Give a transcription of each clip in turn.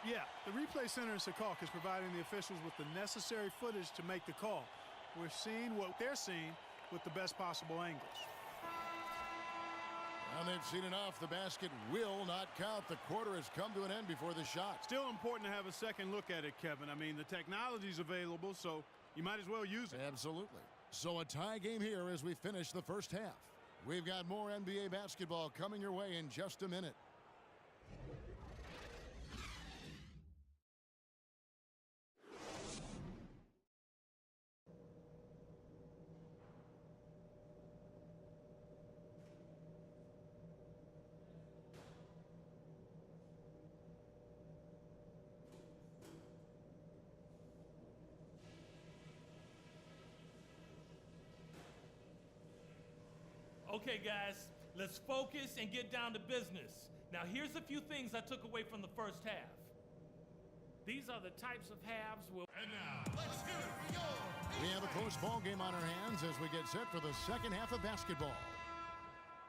Yeah, the replay center in Secaucus is providing the officials with the necessary footage to make the call. We're seeing what they're seeing with the best possible angles. And they've seen enough. The basket will not count. The quarter has come to an end before the shot. Still important to have a second look at it, Kevin. I mean, the technology's available, so you might as well use it. Absolutely. So a tie game here as we finish the first half. We've got more NBA basketball coming your way in just a minute. Okay, guys, let's focus and get down to business. Now, here's a few things I took away from the first half. These are the types of halves we'll... And now, let's hear it for your... We have a close ball game on our hands as we get set for the second half of basketball.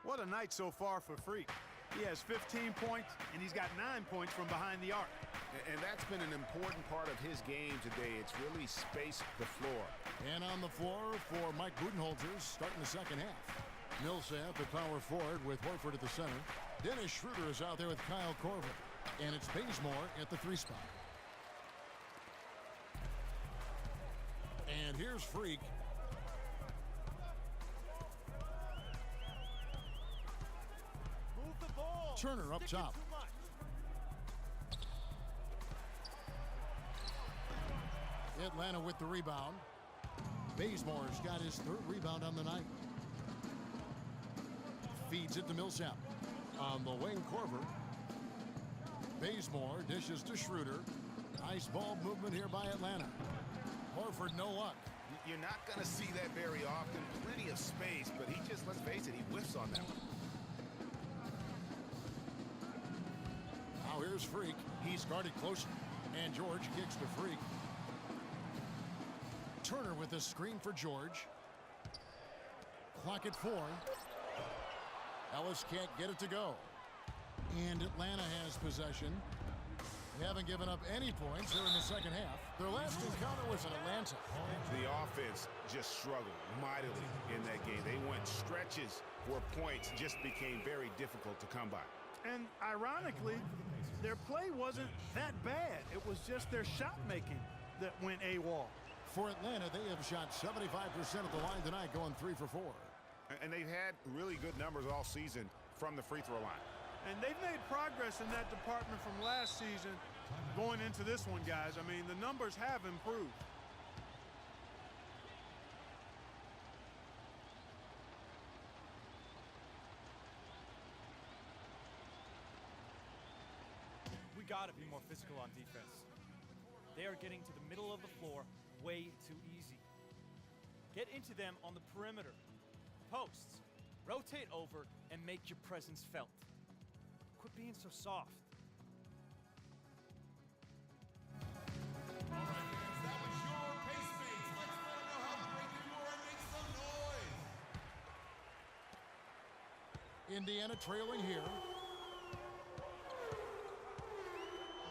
What a night so far for Freak. He has 15 points, and he's got 9 points from behind the arc. And that's been an important part of his game today. It's really spaced the floor. And on the floor for Mike Budenholzer starting the second half. Millsap at power forward with Horford at the center. Dennis Schroeder is out there with Kyle Korver. And it's Bazemore at the 3 spot. And here's Freak. Move the ball. Turner up top. Atlanta with the rebound. Bazemore's got his 3rd rebound on the night. Feeds it to Millsap. On the wing, Korver. Bazemore dishes to Schroeder. Nice ball movement here by Atlanta. Horford, no luck. You're not going to see that very often. Plenty of space, but he just, let's face it, he whiffs on that one. Now here's Freak. He's guarded closely. And George kicks to Freak. Turner with a screen for George. Clock at 4. Ellis can't get it to go. And Atlanta has possession. They haven't given up any points here in the second half. Their last encounter was in Atlanta. The offense just struggled mightily in that game. They went stretches where points just became very difficult to come by. And ironically, their play wasn't that bad. It was just their shot making that went AWOL. For Atlanta, they have shot 75% at the line tonight, going 3 for 4. And they've had really good numbers all season from the free throw line. And they've made progress in that department from last season going into this one, guys. I mean, the numbers have improved. We got to be more physical on defense. They are getting to the middle of the floor way too easy. Get into them on the perimeter. Posts. Rotate over and make your presence felt. Quit being so soft. All right, fans, that was your pace mates. Let's let them know how great you are and make some noise. Indiana trailing here.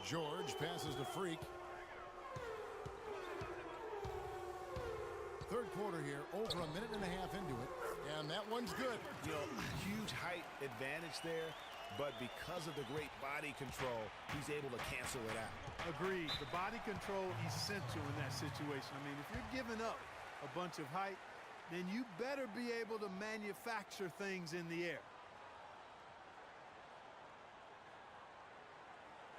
George passes to Freak. Third quarter here, over a minute and a half into it. And that one's good. You know, huge height advantage there, but because of the great body control, he's able to cancel it out. Agreed. The body control essential in that situation. I mean, if you're giving up a bunch of height, then you better be able to manufacture things in the air.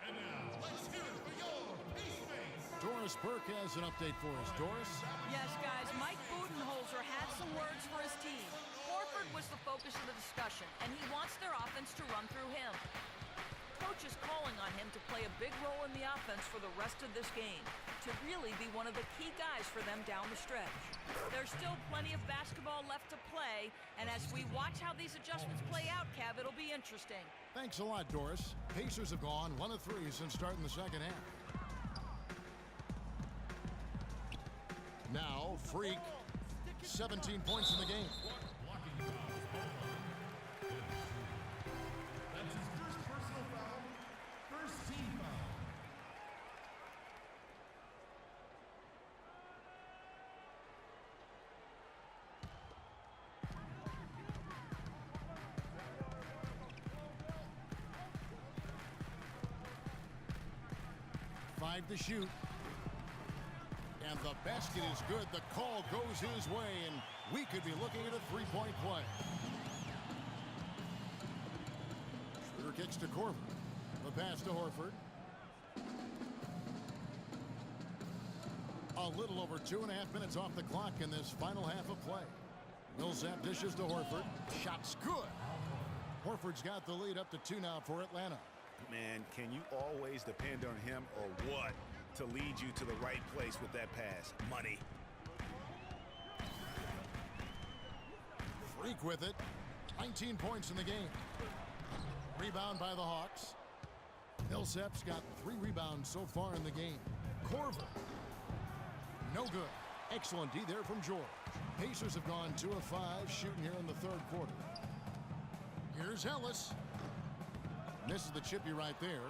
And now, let's hear it for your pace mates. Doris Burke has an update for us. Doris? Yes, guys, Mike Budenholzer had some words for his team. Horford was the focus of the discussion, and he wants their offense to run through him. Coach is calling on him to play a big role in the offense for the rest of this game, to really be one of the key guys for them down the stretch. There's still plenty of basketball left to play, and as we watch how these adjustments play out, Kev, it'll be interesting. Thanks a lot, Doris. Pacers have gone 1 of 3 since starting the second half. Now, Freak, 17 points in the game. Blocking foul. That's his first personal foul, first team foul. 5 to shoot. And the basket is good. The call goes his way, and we could be looking at a three-point play. Schroeder kicks to Korver. The pass to Horford. A little over 2.5 minutes off the clock in this final half of play. Millsap dishes to Horford. Shot's good. Horford's got the lead up to 2 now for Atlanta. Man, can you always depend on him or what to lead you to the right place with that pass? Money. Freak with it. 19 points in the game. Rebound by the Hawks. Millsap's got 3 rebounds so far in the game. Korver. No good. Excellent D there from George. Pacers have gone 2 of 5 shooting here in the third quarter. Here's Ellis. Misses the chippy right there.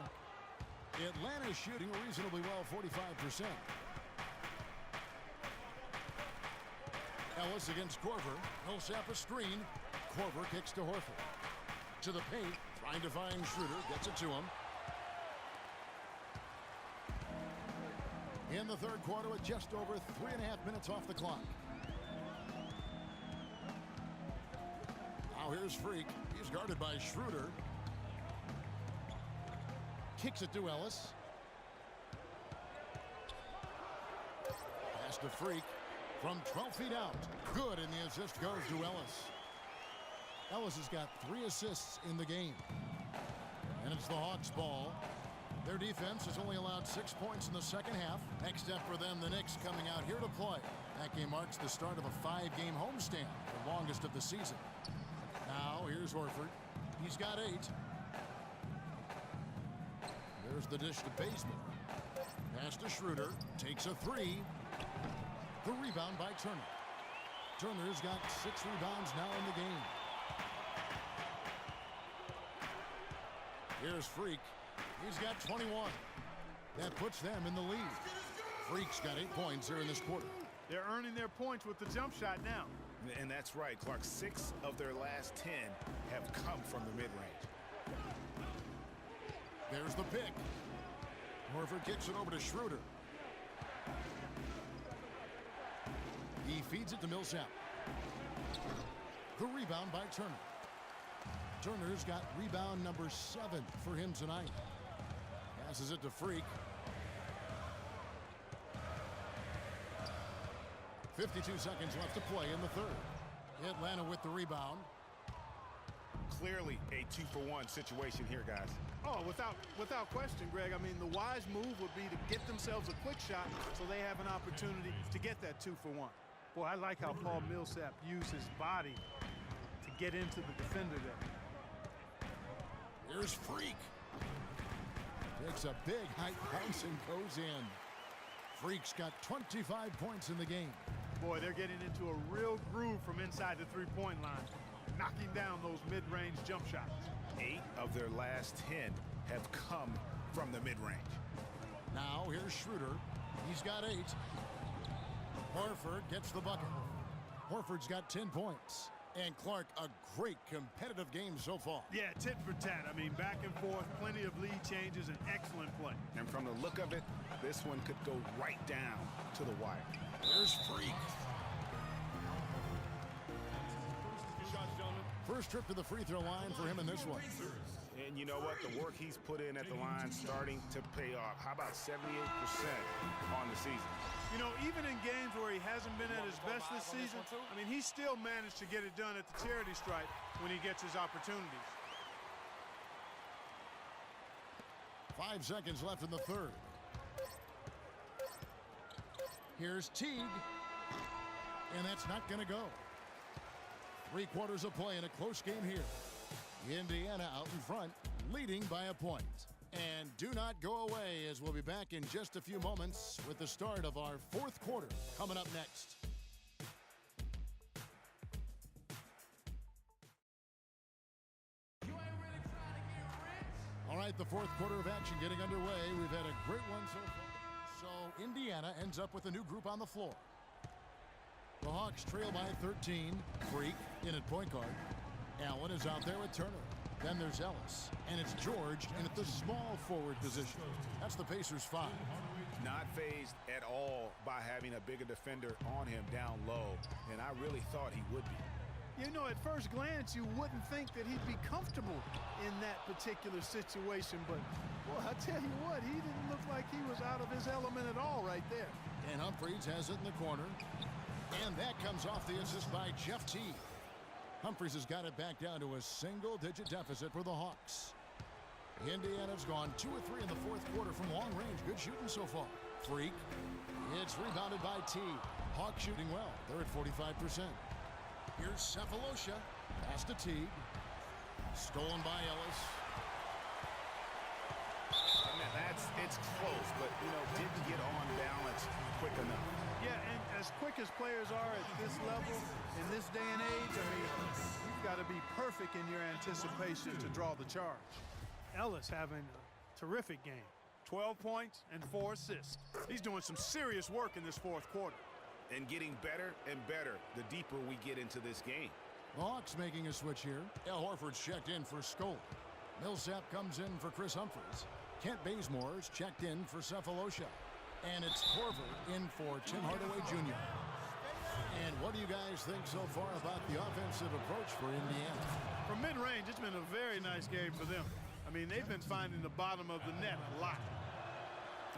Atlanta's shooting reasonably well, 45%. Ellis against Korver. Millsap a screen. Korver kicks to Horford. To the paint, trying to find Schroeder. Gets it to him. In the third quarter with just over 3.5 minutes off the clock. Now here's Freak. He's guarded by Schroeder. Kicks it to Ellis. Pass to Freak from 12 feet out. Good, and the assist goes to Ellis. Ellis has got 3 assists in the game. And it's the Hawks' ball. Their defense has only allowed 6 points in the second half. Next step for them, the Knicks coming out here to play. That game marks the start of a 5-game homestand, the longest of the season. Now here's Horford. He's got 8. There's the dish to Bazemore. Pass to Schroeder. Takes a 3. The rebound by Turner. Turner's got 6 rebounds now in the game. Here's Freak. He's got 21. That puts them in the lead. Freak's got 8 points here in this quarter. They're earning their points with the jump shot now. And that's right, Clark. 6 of their last 10 have come from the mid-range. There's the pick. Horford kicks it over to Schroeder. He feeds it to Millsap. The rebound by Turner. Turner's got rebound number 7 for him tonight. Passes it to Freak. 52 seconds left to play in the third. Atlanta with the rebound. Clearly a 2-for-1 situation here, guys. Oh, without question, Greg. I mean, the wise move would be to get themselves a quick shot so they have an opportunity to get that 2-for-1. Boy, I like how Paul Millsap used his body to get into the defender there. Here's Freak. Takes a big height bounce and goes in. Freak's got 25 points in the game. Boy, they're getting into a real groove from inside the three-point line, knocking down those mid-range jump shots. 8 of their last 10 have come from the mid-range. Now here's Schroeder. He's got 8. Horford gets the bucket. Horford's got 10 points. And Clark, a great competitive game so far. Yeah, tit for tat. I mean, back and forth, plenty of lead changes, and excellent play. And from the look of it, this one could go right down to the wire. There's Freak. First trip to the free throw line for him in this one. And you know what? The work he's put in at the line starting to pay off. How about 78% on the season? You know, even in games where he hasn't been at his best this season, I mean, he still managed to get it done at the charity stripe when he gets his opportunities. 5 seconds left in the third. Here's Teague. And that's not going to go. 3 quarters of play in a close game here. Indiana out in front, leading by a point. And do not go away, as we'll be back in just a few moments with the start of our fourth quarter coming up next. All right, the fourth quarter of action getting underway. We've had a great one so far. So Indiana ends up with a new group on the floor. The Hawks trail by 13. Freak in at point guard. Allen is out there with Turner. Then there's Ellis, and it's George in at the small forward position. That's the Pacers' 5. Not fazed at all by having a bigger defender on him down low, and I really thought he would be. You know, at first glance, you wouldn't think that he'd be comfortable in that particular situation, but, well, I tell you what, he didn't look like he was out of his element at all right there. And Humphries has it in the corner, and that comes off the assist by Jeff Teague. Humphries has got it back down to a single-digit deficit for the Hawks. Indiana's gone 2 of 3 in the fourth quarter from long range. Good shooting so far. Freak. It's rebounded by Teague. Hawks shooting well. They're at 45%. Here's Cephalosha. Pass to Teague. Stolen by Ellis. It's close, but, you know, didn't get on balance quick enough. Yeah, and as quick as players are at this level, in this day and age, I mean, you've got to be perfect in your anticipation to draw the charge. Ellis having a terrific game. 12 points and 4 assists. He's doing some serious work in this fourth quarter. And getting better and better the deeper we get into this game. The Hawks making a switch here. Al Horford's checked in for Skoll. Millsap comes in for Chris Humphries. Kent Bazemore's checked in for Cephalosha. And it's Korver in for Tim Hardaway Jr. And what do you guys think so far about the offensive approach for Indiana? From mid-range, it's been a very nice game for them. I mean, they've been finding the bottom of the net a lot.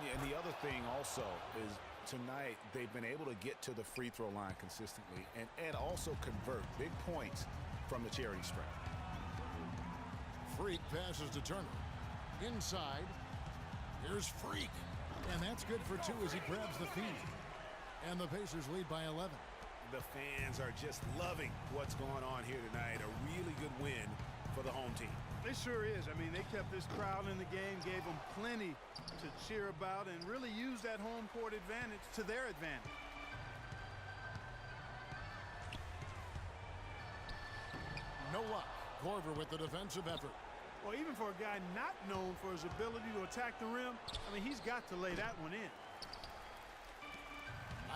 Yeah, and the other thing also is tonight they've been able to get to the free throw line consistently and also convert big points from the charity stripe. Freak passes to Turner. Inside, here's Freak. And that's good for 2 as he grabs the feed. And the Pacers lead by 11. The fans are just loving what's going on here tonight. A really good win for the home team. It sure is. I mean, they kept this crowd in the game, gave them plenty to cheer about, and really used that home court advantage to their advantage. No luck. Korver with the defensive effort. Well, even for a guy not known for his ability to attack the rim, I mean, he's got to lay that one in.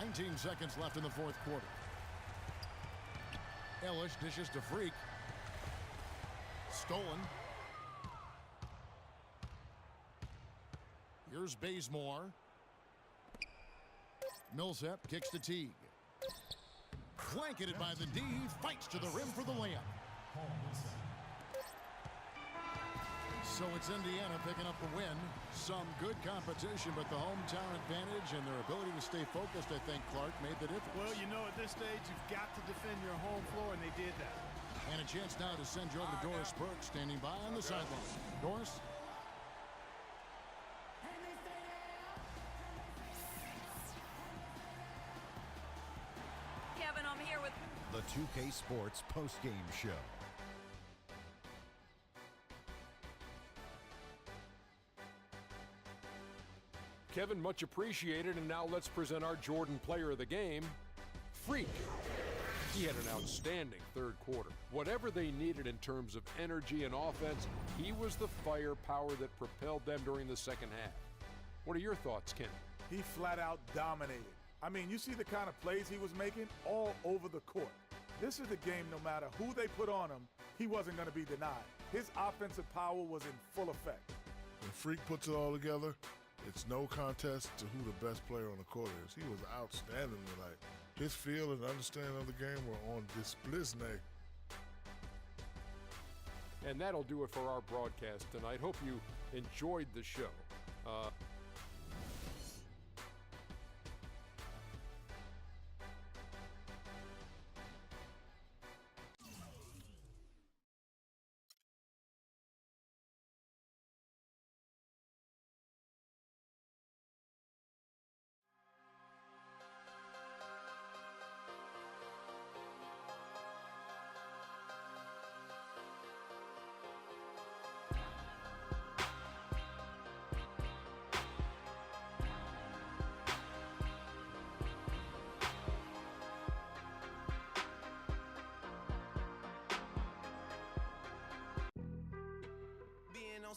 19 seconds left in the fourth quarter. Ellis dishes to Freak. Stolen. Here's Bazemore. Millsap kicks to Teague. Blanketed by the D. He fights to the rim for the layup. So it's Indiana picking up the win. Some good competition, but the hometown advantage and their ability to stay focused, I think, Clark, made the difference. Well, you know, at this stage, you've got to defend your home floor, and they did that. And a chance now to send you over to Doris Burke, standing by on the sideline. Doris? Kevin, I'm here with... The 2K Sports postgame show. Kevin, much appreciated, and now let's present our Jordan player of the game, Freak. He had an outstanding third quarter. Whatever they needed in terms of energy and offense, he was the firepower that propelled them during the second half. What are your thoughts, Ken? He flat out dominated. I mean, you see the kind of plays he was making all over the court. This is the game, no matter who they put on him, he wasn't going to be denied. His offensive power was in full effect. When Freak puts it all together, it's no contest to who the best player on the court is. He was outstanding tonight. His feel and understanding of the game were on display. And that'll do it for our broadcast tonight. Hope you enjoyed the show.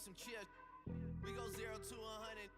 Some chips. We go 0 to 100.